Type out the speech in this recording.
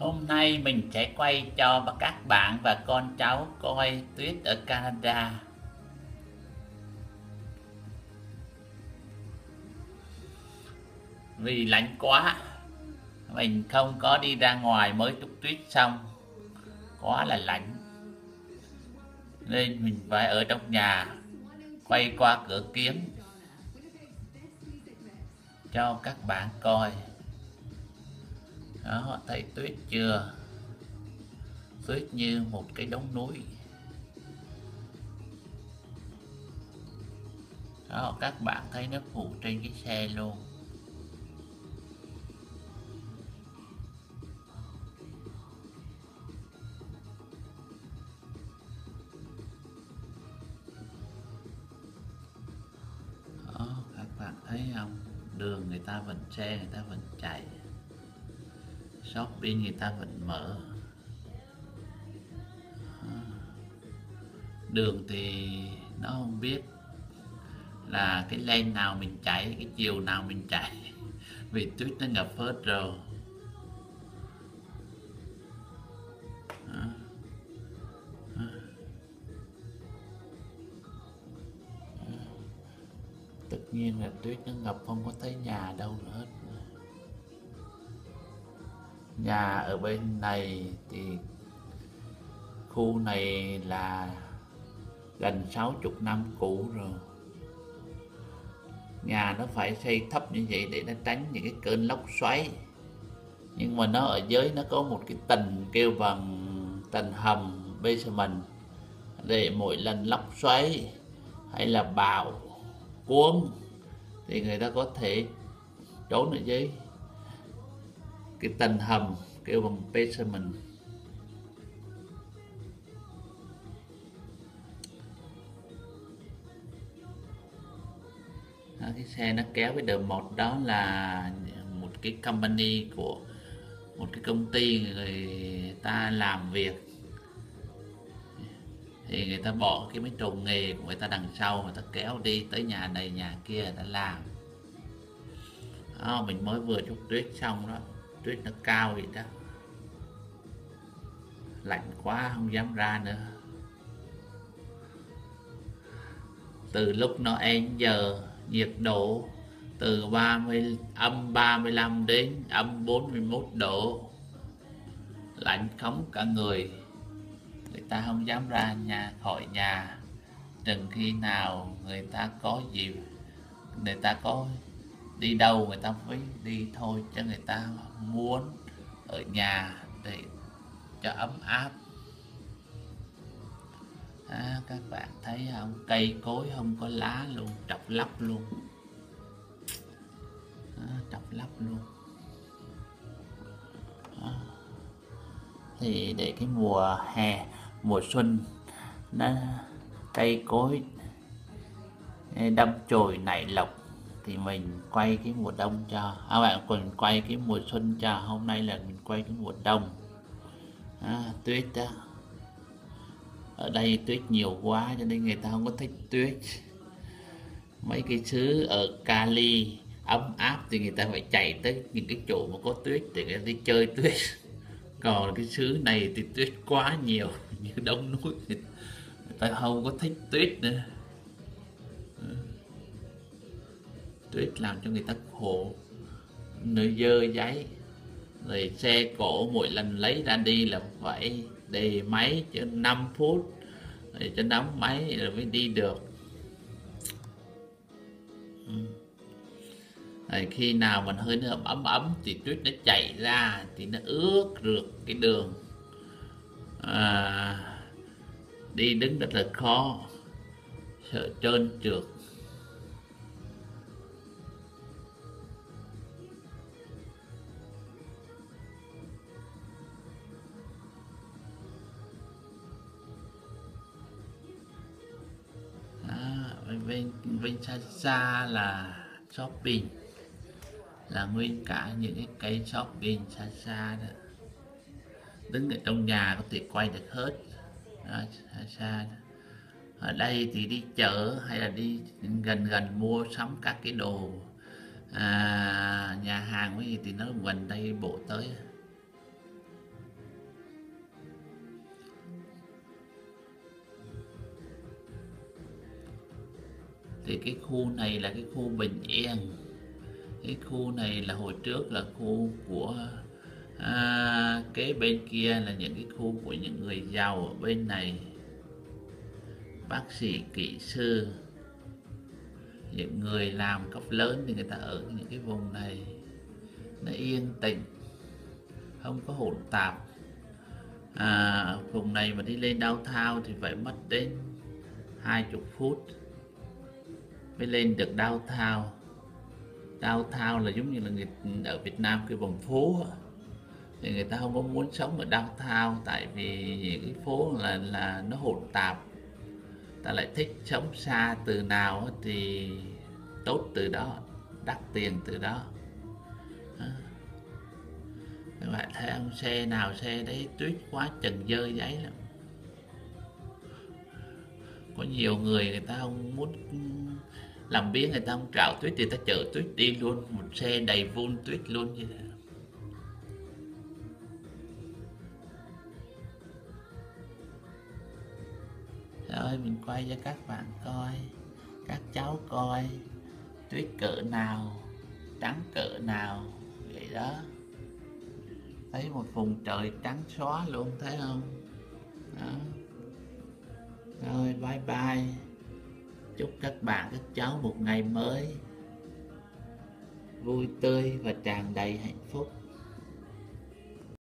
Hôm nay mình sẽ quay cho các bạn và con cháu coi tuyết ở Canada. Vì lạnh quá, mình không có đi ra ngoài mới trút tuyết xong, quá là lạnh. Nên mình phải ở trong nhà, quay qua cửa kiếng cho các bạn coi. Đó, thấy tuyết chưa? Tuyết như một cái đống núi. Đó, các bạn thấy nó phủ trên cái xe luôn. Đó, các bạn thấy không? Đường người ta vẫn xe, người ta vẫn chạy. Shopping người ta vẫn mở. Đường thì nó không biết là cái lane nào mình chạy, cái chiều nào mình chạy. Vì tuyết nó ngập hết rồi. Tất nhiên là tuyết nó ngập không có thấy nhà đâu nữa hết. Nhà ở bên này thì khu này là gần 60 năm cũ rồi. Nhà nó phải xây thấp như vậy để nó tránh những cái cơn lốc xoáy. Nhưng mà nó ở dưới nó có một cái tầng kêu bằng tầng hầm basement, để mỗi lần lốc xoáy hay là bão cuốn thì người ta có thể trốn ở dưới cái tầng hầm kêu bằng basement. Đó, cái xe nó kéo cái đờ một đó là một cái company của một cái công ty người ta làm việc, thì người ta bỏ cái mấy trồn nghề của người ta đằng sau, người ta kéo đi tới nhà này nhà kia người ta làm. Đó, mình mới vừa trút tuyết xong đó, tuyết nó cao vậy đó, lạnh quá không dám ra nữa. Từ lúc nó đến giờ nhiệt độ từ âm 35 đến âm 41 độ, lạnh khống cả người. Người ta không dám ra khỏi nhà, chừng khi nào người ta có gì, người ta có đi đâu người ta mới đi thôi, chứ người ta muốn ở nhà để cho ấm áp. Các bạn thấy không, cây cối không có lá luôn, trọc lóc luôn. Trọc lóc luôn. Thì để cái mùa hè, mùa xuân nó cây cối đâm chồi nảy lộc thì mình quay cái mùa đông cho. Bạn còn quay cái mùa xuân cho. Hôm nay là mình quay cái mùa đông. Tuyết đó, ở đây tuyết nhiều quá cho nên người ta không có thích tuyết. Mấy cái xứ ở Cali ấm áp thì người ta phải chạy tới những cái chỗ mà có tuyết để người ta đi chơi tuyết. Còn cái xứ này thì tuyết quá nhiều, như đống núi, người ta không có thích tuyết nữa. Tuyết làm cho người ta khổ, nơi dơ giấy, rồi xe cổ mỗi lần lấy ra đi là phải đề máy cho 5 phút rồi cho nóng máy rồi mới đi được. Rồi khi nào mình hơi nước ấm ấm thì tuyết nó chạy ra thì nó ướt rượt cái đường, đi đứng rất là khó, sợ trơn trượt. Bên xa xa là shopping, là nguyên cả những cái cây shopping xa xa đó, đứng ở trong nhà có thể quay được hết. Đó, xa xa đó. Ở đây thì đi chợ hay là đi gần gần mua sắm các cái đồ nhà hàng cái gì thì nó gần đây bộ tới. Thì cái khu này là cái khu bình yên. Cái khu này là hồi trước là khu của kế bên kia là những cái khu của những người giàu. Ở bên này bác sĩ, kỹ sư, những người làm cấp lớn thì người ta ở những cái vùng này. Nó yên tĩnh, không có hỗn tạp. Vùng này mà đi lên downtown thì phải mất đến 20 phút mới lên được downtown. Downtown là giống như là ở Việt Nam cái vòng phố thì người ta không có muốn sống ở downtown, tại vì cái phố là nó hỗn tạp. Ta lại thích sống xa, từ nào thì tốt từ đó, đắt tiền từ đó. Các bạn thấy ông xe nào xe đấy Tuyết quá chừng dơ giấy lắm. Có nhiều người ta không muốn làm biếng, người ta không trạo Tuyết thì ta chở Tuyết đi luôn, một xe đầy vun Tuyết luôn như thế. Rồi mình quay cho các bạn coi, các cháu coi Tuyết cỡ nào, trắng cỡ nào vậy đó. Thấy một vùng trời trắng xóa luôn, thấy không? Đó. Rồi bye bye. Chúc các bạn, các cháu một ngày mới vui tươi và tràn đầy hạnh phúc.